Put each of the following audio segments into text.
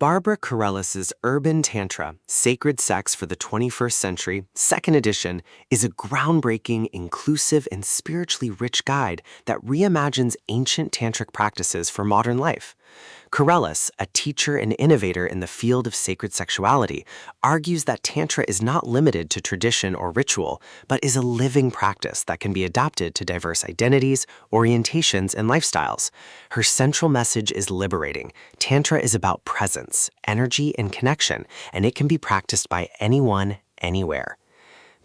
Barbara Carrellas's Urban Tantra, Sacred Sex for the 21st Century, second edition, is a groundbreaking, inclusive, and spiritually rich guide that reimagines ancient tantric practices for modern life. Carrellas, a teacher and innovator in the field of sacred sexuality, argues that Tantra is not limited to tradition or ritual, but is a living practice that can be adapted to diverse identities, orientations, and lifestyles. Her central message is liberating. Tantra is about presence, energy, and connection, and it can be practiced by anyone, anywhere.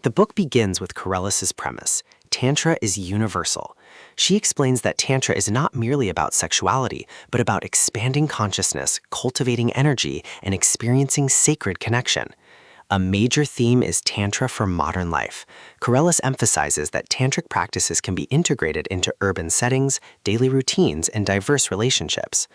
The book begins with Carrellas's premise: Tantra is universal. She explains that Tantra is not merely about sexuality, but about expanding consciousness, cultivating energy, and experiencing sacred connection. A major theme is Tantra for modern life. Carrellas emphasizes that tantric practices can be integrated into urban settings, daily routines, and diverse relationships.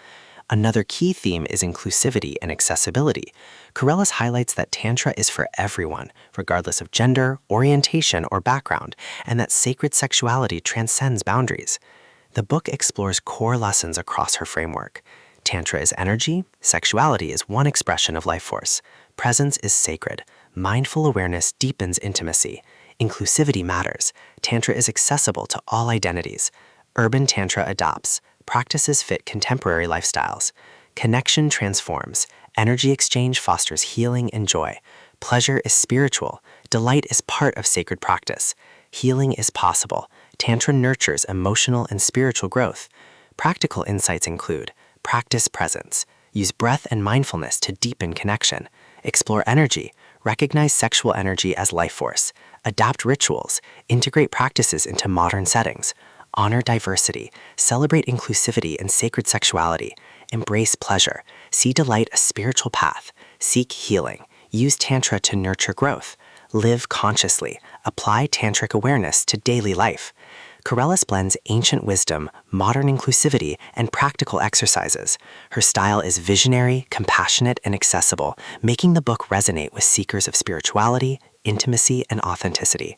Another key theme is inclusivity and accessibility. Carrellas highlights that Tantra is for everyone, regardless of gender, orientation, or background, and that sacred sexuality transcends boundaries. The book explores core lessons across her framework. Tantra is energy, sexuality is one expression of life force, presence is sacred, mindful awareness deepens intimacy, inclusivity matters, Tantra is accessible to all identities, urban Tantra adopts, practices fit contemporary lifestyles. Connection transforms. Energy exchange fosters healing and joy. Pleasure is spiritual. Delight is part of sacred practice. Healing is possible. Tantra nurtures emotional and spiritual growth. Practical insights include: practice presence. Use breath and mindfulness to deepen connection. Explore energy. Recognize sexual energy as life force. Adapt rituals. Integrate practices into modern settings. Honor diversity, celebrate inclusivity and sacred sexuality, embrace pleasure, see delight a spiritual path, seek healing, use Tantra to nurture growth, live consciously, apply tantric awareness to daily life. Carrellas blends ancient wisdom, modern inclusivity, and practical exercises. Her style is visionary, compassionate, and accessible, making the book resonate with seekers of spirituality, intimacy, and authenticity.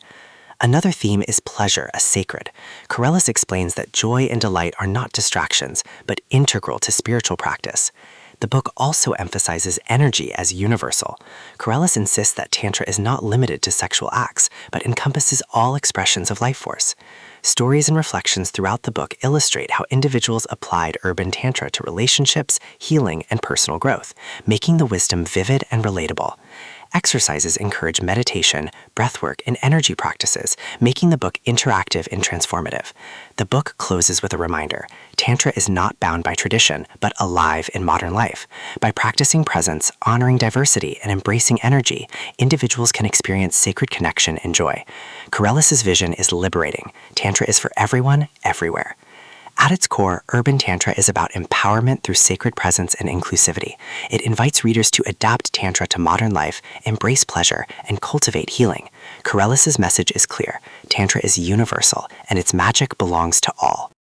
Another theme is pleasure as sacred. Carrellas explains that joy and delight are not distractions, but integral to spiritual practice. The book also emphasizes energy as universal. Carrellas insists that Tantra is not limited to sexual acts, but encompasses all expressions of life force. Stories and reflections throughout the book illustrate how individuals applied urban Tantra to relationships, healing, and personal growth, making the wisdom vivid and relatable. Exercises encourage meditation, breathwork, and energy practices, making the book interactive and transformative. The book closes with a reminder: Tantra is not bound by tradition, but alive in modern life. By practicing presence, honoring diversity, and embracing energy, individuals can experience sacred connection and joy. Carrellas's vision is liberating. Tantra is for everyone, everywhere. At its core, Urban Tantra is about empowerment through sacred presence and inclusivity. It invites readers to adapt Tantra to modern life, embrace pleasure, and cultivate healing. Carrellas's message is clear: Tantra is universal, and its magic belongs to all.